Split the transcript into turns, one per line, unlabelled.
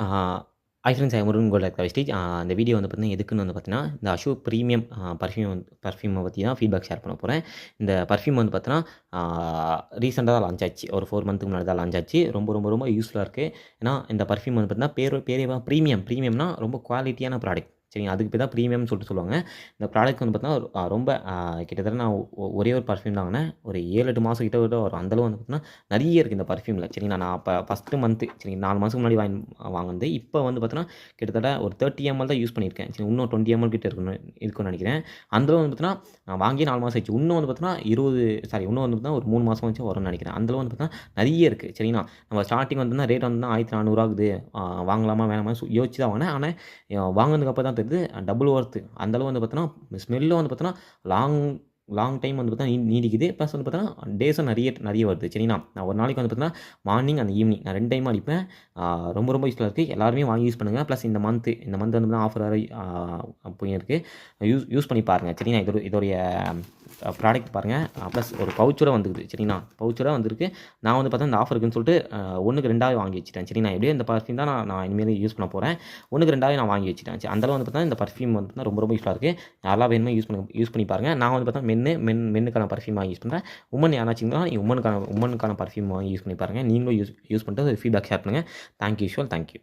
ஆ hi friends, ஐ Murugan gold like stage. இந்த video வந்து பார்த்தீங்கன்னா எதுக்குன்னு வந்து பார்த்தீங்கன்னா, இந்த அசோக் ப்ரீமியம் பர்ஃப்யூமை பற்றி தான் ஃபீட்பேக் ஷேர் பண்ண போகிறேன். இந்த பர்ஃப்யூம் வந்து பார்த்தீங்கன்னா ரீசெண்டாக தான் லான்ச் ஆச்சு. ஒரு 4 மந்த்துக்கு முன்னாடி தான் லான்ச் ஆச்சு. ரொம்ப ரொம்ப ரொம்ப யூஸ்ஃபுல்லாக இருக்குது. ஏன்னா இந்த பர்ஃப்யூம் வந்து பார்த்தீங்கன்னா பேரே ப்ரீமியம்னா ரொம்ப குவாலிட்டியான ப்ராடக்ட். சரிங்க, அதுக்கு பேர் தான் ப்ரீமியம்னு சொல்லுவாங்க. இந்த ப்ராடக்ட் வந்து பார்த்தீங்கன்னா ரொம்ப கிட்டத்தட்ட நான் ஒரே ஒரு பர்ஃப்யூம் தான் வாங்கினேன். ஒரு 7-8 மாதம் கிட்ட வரும். அந்தளவு வந்து பார்த்தீங்கன்னா நிறைய இருக்குது இந்த பர்ஃப்யூமில். சரிங்களா, நான் அப்போ ஃபஸ்ட்டு மந்த்து சரிங்க 4 மாதத்துக்கு முன்னாடி வாங்கினது. இப்போ வந்து பார்த்தீங்கன்னா கிட்டத்தட்ட ஒரு 30 ml தான் யூஸ் பண்ணியிருக்கேன். சரி, இன்னும் 20 ml கிட்ட இருக்குன்னு நினைக்கிறேன். அந்தளவு வந்து பார்த்தீங்கன்னா நான் வாங்கி 4 மாதம் ஆச்சு. இன்னும் வந்து பார்த்தீங்கன்னா இன்னும் வந்து பார்த்தீங்கன்னா ஒரு 3 மாதம் வச்சு வரும்னு நினைக்கிறேன். அந்தளவு வந்து பார்த்தீங்கன்னா நிறைய இருக்குது. சரிங்களா, நம்ம ஸ்டார்டிங் வந்து ரேட் வந்து 1400 ஆகுது. வாங்கலாமா வேணாமா யோசிச்சு தான் வாங்கினேன். ஆனால் வாங்கினதுக்கு அப்புறம் தான் தெரியுது டபுள் ஒர்த்து. அந்தளவு வந்து பார்த்தீங்கன்னா ஸ்மெல்லும் வந்து பார்த்தீங்கன்னா லாங் லாங் டைம் வந்து பார்த்தீங்கன்னா நீடிக்குது. ப்ளஸ் வந்து பார்த்தீங்கன்னா டேஸும் நிறைய வருது. சரிங்களா, நான் ஒரு நாளைக்கு வந்து பார்த்தீங்கன்னா மார்னிங் அண்ட் ஈவினிங் நான் 2 டைம் அடிப்பேன். ரொம்ப ரொம்ப யூஸ்ஃபுல்லாக இருக்குது. எல்லாருமே வாங்கி யூஸ் பண்ணுங்கள். ப்ளஸ் இந்த மந்த் வந்து பார்த்தீங்கன்னா ஆஃபர் வேறு போயிருக்கு. யூஸ் பண்ணி பாருங்கள். சரிங்களா, இதோடைய ப்ராடக்ட் பாருங்கள். ப்ளஸ் ஒரு பவுச்சோட வந்துருக்குது. சரிங்களா, பவுச்சோட வந்திருக்கு. நான் வந்து பார்த்தா இந்த ஆஃபர் இருக்குன்னு சொல்லிட்டு 1க்கு 2 வாங்கி வச்சுட்டேன். சரிங்களா, எப்படியும் இந்த பர்ஃப்யூம் தான் நான் இனிமேல் யூஸ் பண்ண போகிறேன். 1க்கு 2 நான் வாங்கி வச்சுட்டேன். சரி, அந்தளவு வந்து பார்த்தீங்கன்னா இந்த பர்ஃப்யூம் வந்து பார்த்தீங்கன்னா ரொம்ப ரொம்ப யூஸ்ஃபுல்லாக இருக்குது. யாரெல்லாம் வேணுமோ யூஸ் பண்ணி பாருங்கள். நான் வந்து பார்த்தா மென்னுக்கான பர்ஃப்யூம் வாங்கி யூஸ் பண்ணுறேன். உமன் யாராச்சுங்களா நீங்கள் உமனுக்கான பர்ஃப்யூம் வாங்கி யூஸ் பண்ணி பாருங்கள். நீங்களும் யூஸ் பண்ணிட்டு ஃபீட்பேக் ஷேர் பண்ணுங்கள். தேங்க்யூ.